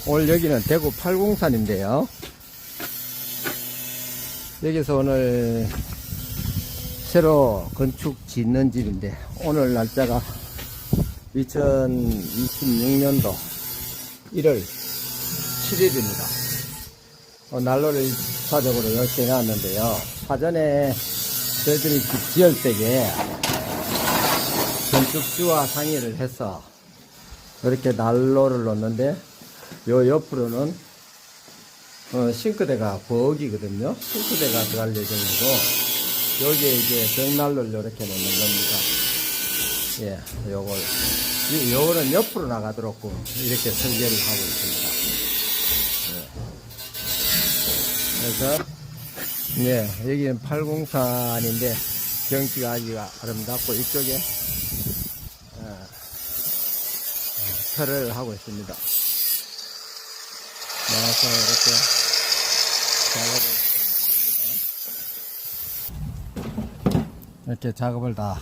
오늘 여기는 대구 팔공산인데요. 여기서 오늘 새로 건축 짓는 집인데, 오늘 날짜가 2026년도 1월 7일입니다. 난로를 사적으로 이렇게 해놨는데요. 사전에 저희들이 집 지을 때에 건축주와 상의를 해서 이렇게 난로를 놓는데, 요 옆으로는 싱크대가 부엌이거든요. 싱크대가 들어갈 예정이고, 여기에 이제 벽난로를 이렇게 놓는 겁니다. 예, 요거는 옆으로 나가도록 이렇게 설계를 하고 있습니다. 예. 그래서, 예, 여기는 팔공산인데, 경치가 아주 아름답고, 이쪽에, 철을 하고 있습니다. 나와서 이렇게 작업을 다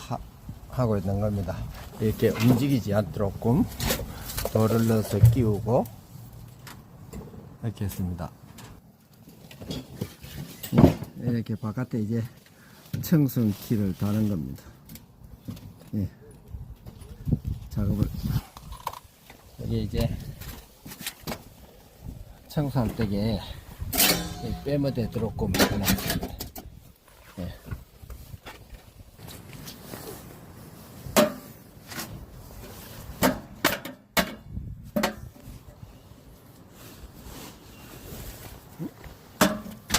하고 있는 겁니다. 이렇게 움직이지 않도록 돌을 넣어서 끼우고 이렇게 했습니다. 이렇게 바깥에 이제 청순키를 다는 겁니다. 예. 작업을 여기 이제 청소할 때에 빼머대 들었고 해놨습니다. 예.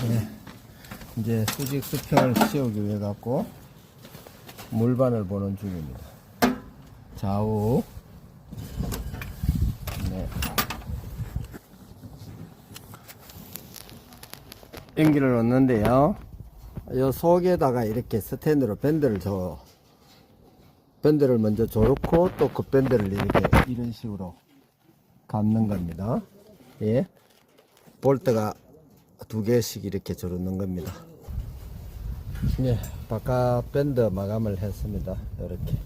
네. 이제 수직 수평을 씌우기 위해 갖고 물반을 보는 중입니다. 좌우. 네. 연기를 넣는데요. 요 속에다가 이렇게 스탠드로 밴드를 먼저 조르고 또 그 밴드를 이렇게 이런 식으로 감는 겁니다. 예. 볼트가 2개씩 이렇게 조르는 겁니다. 예. 바깥 밴드 마감을 했습니다. 이렇게.